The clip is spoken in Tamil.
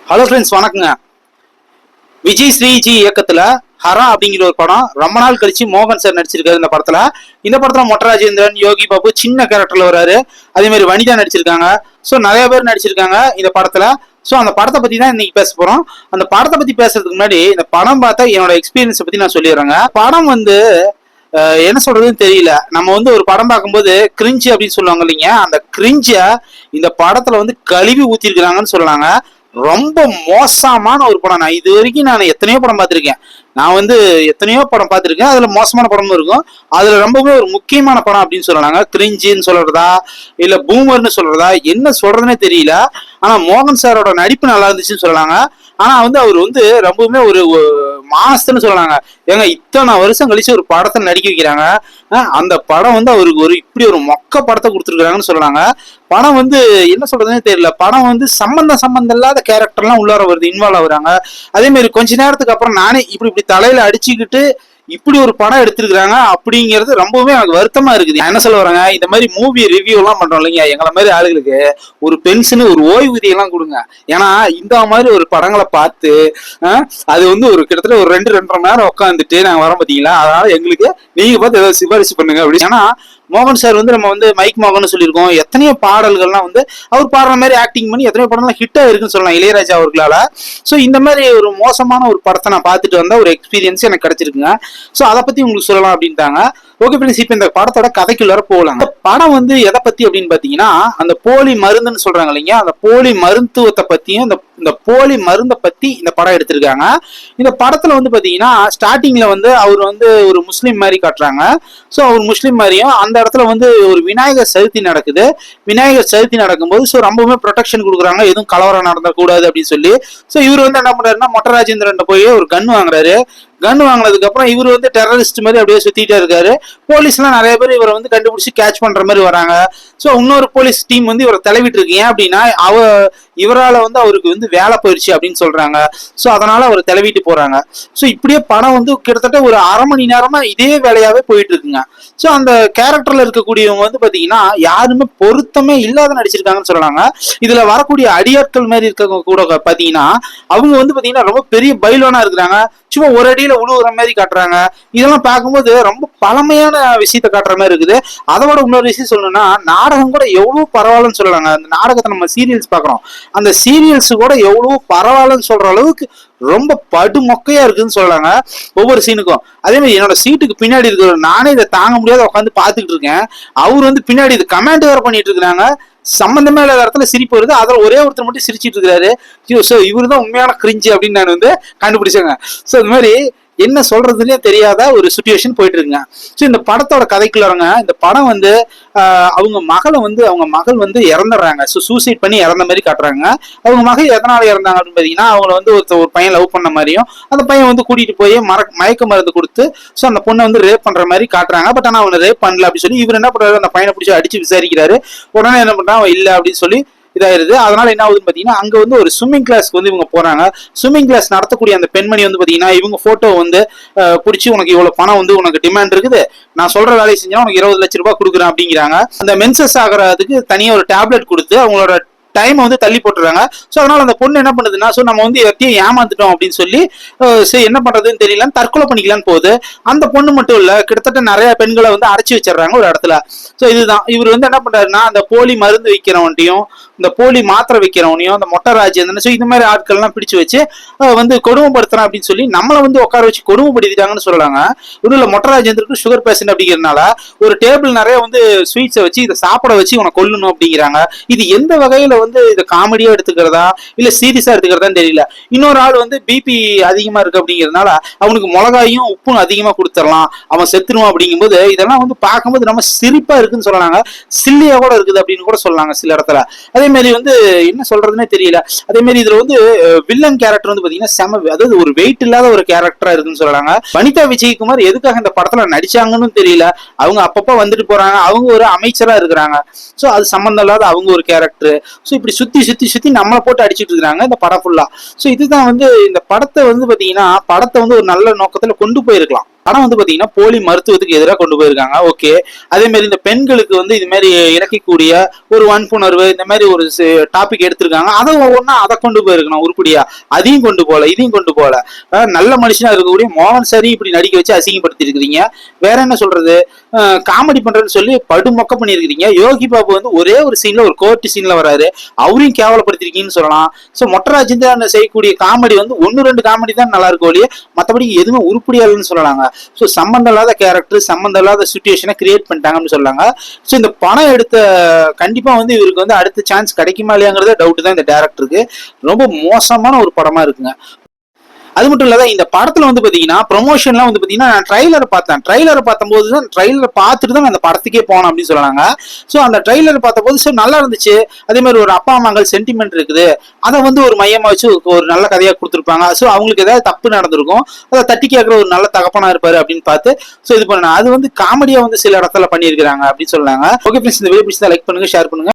ஹலோ ஃப்ரெண்ட்ஸ், வணக்கங்க. விஜய் ஸ்ரீஜி இயக்கத்துல ஹரா அப்படிங்கிற ஒரு படம் ரொம்ப நாள் கழிச்சு மோகன் சார் நடிச்சிருக்காரு. இந்த படத்துல மொட்ட ராஜேந்திரன், யோகி பாபு சின்ன கேரக்டர்ல வராரு. அதே மாதிரி வனிதா நடிச்சிருக்காங்க. ஸோ நிறைய பேர் நடிச்சிருக்காங்க இந்த படத்துல. ஸோ அந்த படத்தை பத்தி தான் இன்னைக்கு பேச போறோம். அந்த படத்தை பத்தி பேசுறதுக்கு முன்னாடி இந்த படம் பார்த்தா என்னோட எக்ஸ்பீரியன்ஸை பத்தி நான் சொல்லிடுறேங்க. படம் என்ன சொல்றதுன்னு தெரியல. நம்ம ஒரு படம் பார்க்கும்போது கிரிஞ்சு அப்படின்னு சொல்லுவாங்க இல்லைங்க, அந்த கிரிஞ்ச இந்த படத்துல கழுவி ஊத்திருக்கிறாங்கன்னு சொல்லலாங்க. ரொம்ப மோசமான ஒரு படம். நான் இது வரைக்கும் எத்தனையோ படம் பார்த்திருக்கேன். நான் எத்தனையோ படம் பார்த்திருக்கேன். அதுல மோசமான படமும் இருக்கும். அதுல ரொம்பவே ஒரு முக்கியமான படம் அப்படின்னு சொல்லலாங்க. கிரிஞ்சின்னு சொல்றதா இல்ல பூமர்னு சொல்றதா என்ன சொல்றதுன்னே தெரியல. ஆனா மோகன் சாரோட நடிப்பு நல்லா இருந்துச்சுன்னு சொல்லலாங்க. ஆனா அவர் ரொம்பவுமே ஒரு மாஸ்டர்னு சொல்லலாங்க. ஏங்க இத்தனை வருஷம் கழிச்சு ஒரு படத்தை நடிக்க வைக்கிறாங்க. அந்த படம் அவருக்கு இப்படி ஒரு மொக்க படத்தை கொடுத்துருக்காங்கன்னு சொல்லலாங்க. படம் என்ன சொல்றதுன்னே தெரியல. படம் சம்பந்தம் இல்லாத கேரக்டர்லாம் உள்ளார வருது, இன்வால்வ் ஆகுறாங்க. அதே மாதிரி கொஞ்ச நேரத்துக்கு அப்புறம் நானே இப்படி தலையில அடிச்சுக்கிட்டு இப்படி ஒரு படம் எடுத்திருக்கிறாங்க அப்படிங்கிறது ரொம்பவே எனக்கு வருத்தமா இருக்குது. என்ன சொல்ல வராங்க, இந்த மாதிரி மூவி ரிவ்யூ எல்லாம் பண்றோம் இல்லைங்க, எங்களை மாதிரி ஆளுகளுக்கு ஒரு பென்ஷன் ஒரு ஓய்வூதியம் எல்லாம் கொடுங்க. ஏன்னா இந்த மாதிரி ஒரு படங்களை பார்த்து அது ஒரு கிட்டத்தட்ட ஒரு 2-2.5 மணி நேரம் உட்காந்துட்டு நாங்க வரோம் பாத்தீங்களா. அதனால எங்களுக்கு நீங்க பார்த்து ஏதாவது சிபாரிசு பண்ணுங்க அப்படி. ஏன்னா மோகன் சார் நம்ம மைக் மோகன் சொல்லியிருக்கோம். எத்தனையோ பாடல்கள்லாம் அவர் பாடுற மாதிரி ஆக்டிங் பண்ணி எத்தனையோ படம்லாம் ஹிட் ஆயிருக்குன்னு சொல்லலாம் இளையராஜா அவர்களால. ஸோ இந்த மாதிரி ஒரு மோசமான ஒரு படத்தை நான் பார்த்துட்டு வந்த ஒரு எக்ஸ்பீரியன்ஸ் எனக்கு கிடைச்சிருக்குங்க. ஸோ அதை பத்தி உங்களுக்கு சொல்லலாம் அப்படின்ட்டாங்க. ஓகே ஃப்ரெண்ட்ஸ், இப்போ இந்த படத்தோட கதைக்குள்ளார போகலாம். இந்த படம் எதை பத்தி அப்படின்னு பாத்தீங்கன்னா, அந்த போலி மருந்துன்னு சொல்றாங்க இல்லைங்க, அந்த போலி மருத்துவத்தை பத்தியும் இந்த போலி மருந்தை பத்தி இந்த படம் எடுத்திருக்காங்க. இந்த படத்துல பாத்தீங்கன்னா ஸ்டார்டிங்ல அவர் ஒரு முஸ்லீம் மாதிரி காட்டுறாங்க. ஸோ அவர் முஸ்லீம் மாதிரியும் அந்த இடத்துல ஒரு விநாயகர் சதுர்த்தி நடக்குது. விநாயகர் சதுர்த்தி நடக்கும்போது ஸோ ரொம்பவுமே ப்ரொடெக்ஷன் கொடுக்குறாங்க, எதுவும் கலவரம் நடந்தக்கூடாது அப்படின்னு சொல்லி. ஸோ இவர் என்ன பண்றாருன்னா மொட்ட ராஜேந்திரன் போய் ஒரு கன் வாங்குறாரு. கன் வாங்கினதுக்கு அப்புறம் இவர் டெரரிஸ்ட் மாதிரி அப்படியே சுத்திட்டே இருக்காரு. போலீஸ் எல்லாம் நிறைய பேர் இவரை கண்டுபிடிச்சு கேட்ச் பண்ற மாதிரி வராங்க. ஸோ இன்னொரு போலீஸ் டீம் இவரை தலைவிட்டு இருக்கு. ஏன் அப்படின்னா இவரால் அவருக்கு வேலை போயிடுச்சு அப்படின்னு சொல்றாங்க. ஸோ அதனால அவர் தலைவிட்டு போறாங்க. ஸோ இப்படியே படம் கிட்டத்தட்ட ஒரு 1/2 மணி நேரமா இதே வேலையாவே போயிட்டு இருக்குங்க. ஸோ அந்த கேரக்டர்ல இருக்கக்கூடியவங்க பாத்தீங்கன்னா யாருமே பொருத்தமே இல்லாத நடிச்சிருக்காங்கன்னு சொல்லலாங்க. இதுல வரக்கூடிய அடியாட்கள் மாதிரி இருக்க கூட பாத்தீங்கன்னா அவங்க பாத்தீங்கன்னா ரொம்ப பெரிய பைலோனா இருக்கிறாங்க. சும்மா ஒரு அடியில உழுவுற மாதிரி காட்டுறாங்க. இதெல்லாம் பார்க்கும்போது ரொம்ப பழமையான விஷயத்த காட்டுற மாதிரி இருக்குது. அதை விட இன்னொரு விஷயம் சொல்லணும்னா, நாடகம் கூட எவ்வளவு பரவாயில்லன்னு சொல்லலாங்க. அந்த நாடகத்தை நம்ம சீரியல்ஸ் பாக்குறோம், அந்த சீரியல்ஸ் கூட எவ்வளவு பரவாயில்லன்னு சொல்ற அளவுக்கு ரொம்ப படு மொக்கையா இருக்குன்னு சொல்லலாங்க ஒவ்வொரு சீனுக்கும். அதே மாதிரி என்னோட சீட்டுக்கு பின்னாடி இருக்கிற நானே இதை தாங்க முடியாத உட்காந்து பாத்துக்கிட்டு இருக்கேன். அவர் பின்னாடி இது கமெண்ட் வேற பண்ணிட்டு இருக்கிறாங்க. சம்பந்தமே இல்லாத இடத்துல சிரிப்பு வருது. அதுல ஒரே ஒருத்தர் மட்டும் சிரிச்சிட்டு இருக்காரு. ஸோ இவரு தான் உண்மையான கிரிஞ்சு அப்படின்னு நான் கண்டுபிடிச்சேங்க. ஸோ இந்த மாதிரி என்ன சொல்றதுன்னே தெரியாத ஒரு சுச்சுவேஷன் போயிட்டு இருக்குங்க. ஸோ இந்த படத்தோட கதைக்குள்ளவங்க இந்த படம் அவங்க மகளை அவங்க மகள் இறந்துடுறாங்க. ஸோ சூசைட் பண்ணி இறந்த மாதிரி காட்டுறாங்க. அவங்க மகள் எதனால இறந்தாங்க அப்படின்னு பாத்தீங்கன்னா, அவங்கள ஒரு பையன் லவ் பண்ண மாதிரியும் அந்த பையன் கூட்டிட்டு போய் மயக்க மருந்து கொடுத்து ஸோ அந்த பொண்ணை ரேப் பண்ற மாதிரி காட்டுறாங்க. பட் ஆனா அவனை ரேப் பண்ணல அப்படின்னு சொல்லி இவர் என்ன பண்றாரு, அந்த பையனை பிடிச்சி அடிச்சு விசாரிக்கிறாரு. உடனே என்ன பண்றான், அவன் இல்லை அப்படின்னு சொல்லி இதாயிருது. அதனால என்ன ஆகுதுன்னு பாத்தீங்கன்னா, அங்க ஒரு ஸ்விம்மிங் கிளாஸ்க்கு இவங்க போறாங்க. ஸ்விம்மிங் கிளாஸ் நடத்தக்கூடிய அந்த பெண்மணி பாத்தீங்கன்னா இவங்க போட்டோ பிடிச்சி, உனக்கு இவ்வளவு பணம் உனக்கு டிமாண்ட் இருக்குது, நான் சொல்ற வேலையை செஞ்சா உனக்கு 20 லட்சம் ரூபாய் கொடுக்குறேன் அப்படிங்கிறாங்க. அந்த மென்சஸ் ஆகிறதுக்கு தனியா ஒரு டேப்லெட் கொடுத்து அவங்களோட டைம் தள்ளி போட்டுறாங்க. ஸோ அதனால அந்த பொண்ணு என்ன பண்ணுதுன்னா, ஸோ நம்ம எத்தையும் ஏமாந்துட்டோம் அப்படின்னு சொல்லி சரி என்ன பண்றதுன்னு தெரியலன்னு தற்கொலை பண்ணிக்கலான்னு போகுது. அந்த பொண்ணு மட்டும் இல்ல, கிட்டத்தட்ட நிறைய பெண்களை அடைச்சி வச்சிடறாங்க ஒரு இடத்துல. ஸோ இதுதான் இவர் என்ன பண்றாருன்னா, அந்த போலி மருந்து விற்கிறவன்ட்டையும் இந்த போலி மாத்திரை விற்கிறவனையும் அந்த மொட்ட ராஜேந்திரன் ஸோ இந்த மாதிரி ஆட்கள்லாம் பிடிச்சு வச்சு கொடுமைப்படுத்துறான் அப்படின்னு சொல்லி நம்மளை உட்கார வச்சு கொடுமைப்படுத்திட்டாங்கன்னு சொல்லலாங்க. ஒன்றும் இல்லை, மொட்ட ராஜேந்திரனுக்கு சுகர் பேஷண்ட் அப்படிங்கிறதுனால ஒரு டேபிள் நிறைய ஸ்வீட்ஸை வச்சு இதை சாப்பிட வச்சு உனக்கு கொல்லணும் அப்படிங்கிறாங்க. இது எந்த வகையில இதை காமெடியா எடுத்துக்கிறதா இல்ல சீரியஸா எடுத்துக்கிறதான்னு தெரியல. இன்னொரு ஆள் பிபி அதிகமா இருக்கு அப்படிங்கிறதுனால அவனுக்கு மிளகாயும் உப்பும் அதிகமா கொடுத்துடலாம், அவன் செத்துருவான் அப்படிங்கும்போது இதெல்லாம் பார்க்கும்போது நம்ம சிரிப்பா இருக்குன்னு சொல்லலாங்க. சில்லியா கூட இருக்குது அப்படின்னு கூட சொல்லலாங்க சில இடத்துல. அதே மாதிரி என்ன சொல்றதுன்னே தெரியல. அதே மாதிரி இதுல வில்லன் கேரக்டர் பாத்தீங்கன்னா செம, அதாவது ஒரு வெயிட் இல்லாத ஒரு கேரக்டரா இருக்குன்னு சொல்லலாங்க. வனிதா விஜயகுமார் எதுக்காக இந்த படத்துல நடிச்சாங்கன்னு தெரியல. அவங்க அப்பப்ப வந்துட்டு போறாங்க, அவங்க ஒரு அமைச்சரா இருக்கிறாங்க. சோ அது சம்பந்தம் இல்லாத அவங்க ஒரு கேரக்டர். ஸோ இப்படி சுத்தி சுத்தி சுத்தி நம்மளை போட்டு அடிச்சுட்டு இருக்காங்க இந்த படம் ஃபுல்லா. ஸோ இதுதான் இந்த படத்தை பாத்தீங்கன்னா படத்தை ஒரு நல்ல நோக்கத்துல கொண்டு போயிருக்கலாம். படம் வந்து பாத்தீங்கன்னா போலி மருத்துவத்துக்கு எதிராக கொண்டு போயிருக்காங்க. ஓகே, அதே மாதிரி இந்த பெண்களுக்கு வந்து இது மாதிரி இறக்கக்கூடிய ஒரு வன்புணர்வு இந்த மாதிரி ஒரு டாபிக் எடுத்திருக்காங்க. அதை ஒவ்வொன்றா அதை கொண்டு போயிருக்கணும் உருப்படியா. அதையும் கொண்டு போல, இதையும் கொண்டு போல. நல்ல மனுஷனா இருக்கக்கூடிய மோகன் சாரி இப்படி நடிக்க வச்சு அசிங்கப்படுத்தி இருக்கிறீங்க. வேற என்ன சொல்றது, காமெடி பண்றேன்னு சொல்லி படுமொக்க பண்ணியிருக்கிறீங்க. யோகி பாபு வந்து ஒரே ஒரு சீன்ல, ஒரு கோர்ட் சீன்ல வராரு, அவரையும் கேவலப்படுத்திருக்கீங்கன்னு சொல்லலாம். ஸோ மொட்டை ராஜேந்திரன் செய்யக்கூடிய காமெடி வந்து 1-2 காமெடி தான் நல்லா இருக்கும் ஒழிய மற்றபடி எதுவுமே உருப்படியா இல்லைன்னு சொல்லலாங்க. ஸோ சம்மந்தம் இல்லாத கேரக்டர், சம்மந்தம் இல்லாத சுச்சுவேஷனை கிரியேட் பண்ணிட்டாங்கன்னு சொல்லாங்க. ஸோ இந்த பணம் எடுத்த கண்டிப்பா வந்து இவருக்கு வந்து அடுத்த சான்ஸ் கிடைக்குமா இல்லையாங்கிறத டவுட் தான் இந்த டேரக்டருக்கு. ரொம்ப மோசமான ஒரு படமா இருக்குங்க. அது மட்டும் இல்லாத இந்த படத்துல வந்து பாத்தீங்கன்னா ப்ரொமோஷன்லாம் வந்து பாத்தீங்கன்னா நான் ட்ரைலரை பார்த்தேன். ட்ரைலரை பார்த்தபோது தான், ட்ரைலரை பார்த்துட்டு தான் அந்த படத்துக்கே போனோம் அப்படின்னு சொன்னாங்க. ஸோ அந்த ட்ரைலரை பார்த்தபோது ஸோ நல்லா இருந்துச்சு. அதே மாதிரி ஒரு அப்பா அம்மாங்கள் சென்டிமெண்ட் இருக்குது, அதை வந்து ஒரு மையமா வச்சு ஒரு நல்ல கதையா கொடுத்துருப்பாங்க. ஸோ அவங்களுக்கு ஏதாவது தப்பு நடந்திருக்கும், அதை தட்டி கேட்குற ஒரு நல்ல தகப்பனா இருப்பாரு அப்படின்னு பார்த்து ஸோ இது பண்ண அது வந்து காமெடியா வந்து சில இடத்துல பண்ணியிருக்கிறாங்க அப்படின்னு சொன்னாங்க. ஓகே ஃப்ரெண்ட்ஸ், இந்த வீடியோ பிடிச்சா லைக் பண்ணுங்க, ஷேர் பண்ணுங்க.